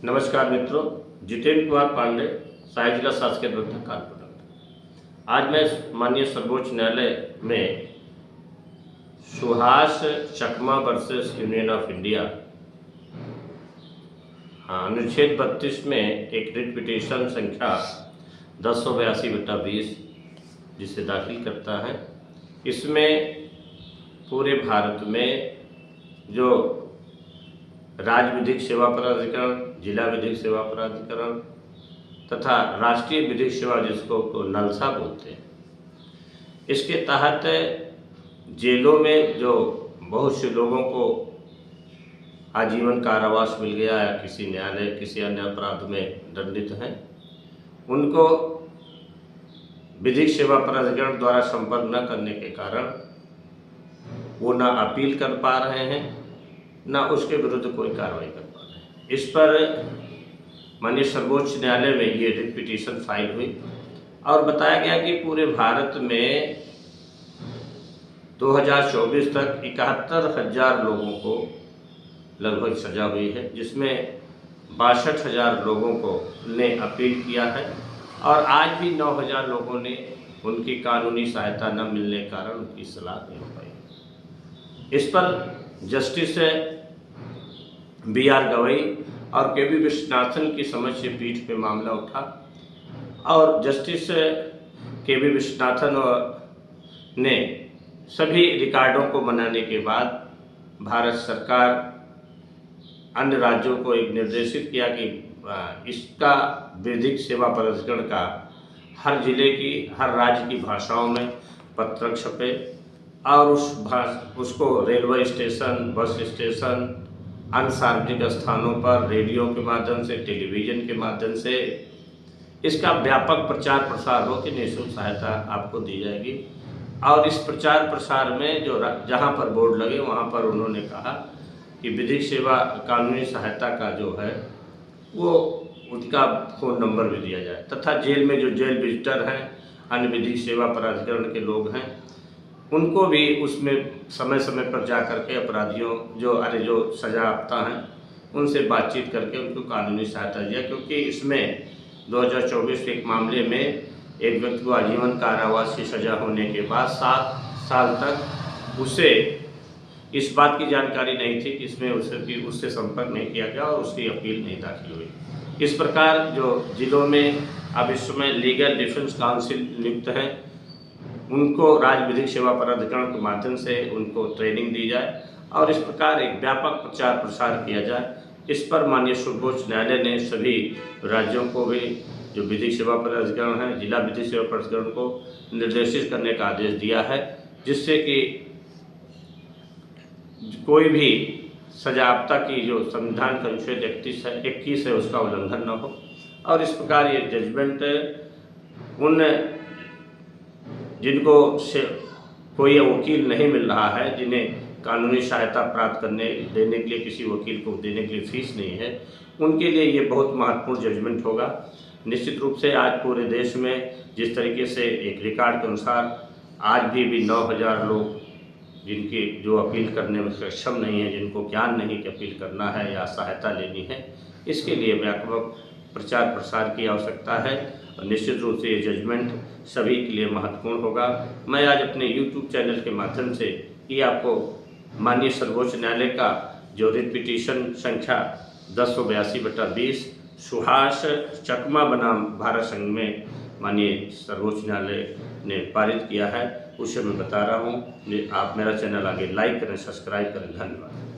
नमस्कार मित्रों, जितेंद्र कुमार पांडे, सहायक जिला शासकीय प्रबंधक कानपुर। आज मैं माननीय सर्वोच्च न्यायालय में सुहास चकमा वर्सेस यूनियन ऑफ इंडिया अनुच्छेद 32 में एक रिट पिटीशन संख्या 1082/20 जिसे दाखिल करता है। इसमें पूरे भारत में जो राज्य विधिक सेवा प्राधिकरण, जिला विधिक सेवा प्राधिकरण तथा राष्ट्रीय विधिक सेवा जिसको नलसा बोलते हैं, इसके तहत जेलों में जो बहुत से लोगों को आजीवन कारावास मिल गया या किसी न्यायालय किसी अन्य अपराध में दंडित हैं, उनको विधिक सेवा प्राधिकरण द्वारा संपर्क न करने के कारण वो ना अपील कर पा रहे हैं, ना उसके विरुद्ध कोई कार्रवाई कर पा रहे हैं। इस पर माननीय सर्वोच्च न्यायालय में ये रिट पिटीशन फाइल हुई और बताया गया कि पूरे भारत में 2024 तक 71,000 लोगों को लगभग सजा हुई है, जिसमें 62,000 लोगों को ने अपील किया है और आज भी 9,000 लोगों ने उनकी कानूनी सहायता न मिलने के कारण उनकी सलाह नहीं हो पाई। इस पर जस्टिस BR गवई और KV विश्वनाथन की समझ से पीठ में मामला उठा और जस्टिस KV विश्वनाथन ने सभी रिकॉर्डों को बनाने के बाद राज्य सरकार अन्य राज्यों को एक निर्देशित किया कि इसका विधिक सेवा प्राधिकरण का हर जिले की हर राज्य की भाषाओं में पत्रक छपे और उसको रेलवे स्टेशन, बस स्टेशन, अन्य सार्वजनिक स्थानों पर रेडियो के माध्यम से, टेलीविज़न के माध्यम से इसका व्यापक प्रचार प्रसार हो कि निःशुल्क सहायता आपको दी जाएगी। और इस प्रचार प्रसार में जो जहाँ पर बोर्ड लगे वहाँ पर उन्होंने कहा कि विधिक सेवा कानूनी सहायता का जो है वो उनका फ़ोन नंबर भी दिया जाए तथा जेल में जो जेल विजिटर हैं, अन्य विधिक सेवा प्राधिकरण के लोग हैं, उनको भी उसमें समय समय पर जा कर के अपराधियों जो सजायाफ्ता हैं उनसे बातचीत करके उनको कानूनी सहायता दिया, क्योंकि इसमें 2024 के एक मामले में एक व्यक्ति को आजीवन कारावास की सज़ा होने के बाद 7 साल तक उसे इस बात की जानकारी नहीं थी कि इसमें उससे संपर्क नहीं किया गया और उसकी अपील नहीं दाखिल हुई। इस प्रकार जो जिलों में अब इस समय लीगल डिफेंस काउंसिल नियुक्त हैं, उनको राज्य विधिक सेवा प्राधिकरण के माध्यम से उनको ट्रेनिंग दी जाए और इस प्रकार एक व्यापक प्रचार प्रसार किया जाए। इस पर माननीय सर्वोच्च न्यायालय ने सभी राज्यों को भी जो विधिक सेवा प्राधिकरण है, जिला विधिक सेवा प्राधिकरण को निर्देशित करने का आदेश दिया है, जिससे कि कोई भी सजायाफ्ता की जो संविधान का अनुच्छेद 21 है उसका उल्लंघन न हो। और इस प्रकार ये जजमेंट उन जिनको से कोई वकील नहीं मिल रहा है, जिन्हें कानूनी सहायता प्राप्त देने के लिए किसी वकील को देने के लिए फीस नहीं है, उनके लिए ये बहुत महत्वपूर्ण जजमेंट होगा। निश्चित रूप से आज पूरे देश में जिस तरीके से एक रिकॉर्ड के अनुसार आज भी 9,000 लोग जिनकी जो अपील करने में सक्षम नहीं है, जिनको ज्ञान नहीं कि अपील करना है या सहायता लेनी है, इसके लिए व्यापक प्रचार प्रसार की आवश्यकता है और निश्चित रूप से ये जजमेंट सभी के लिए महत्वपूर्ण होगा। मैं आज अपने YouTube चैनल के माध्यम से ये आपको माननीय सर्वोच्च न्यायालय का जो रिट पिटीशन संख्या 1082/20 सुहास चकमा बनाम भारत संघ में माननीय सर्वोच्च न्यायालय ने पारित किया है, उसे मैं बता रहा हूँ। आप मेरा चैनल आगे लाइक करें, सब्सक्राइब करें। धन्यवाद।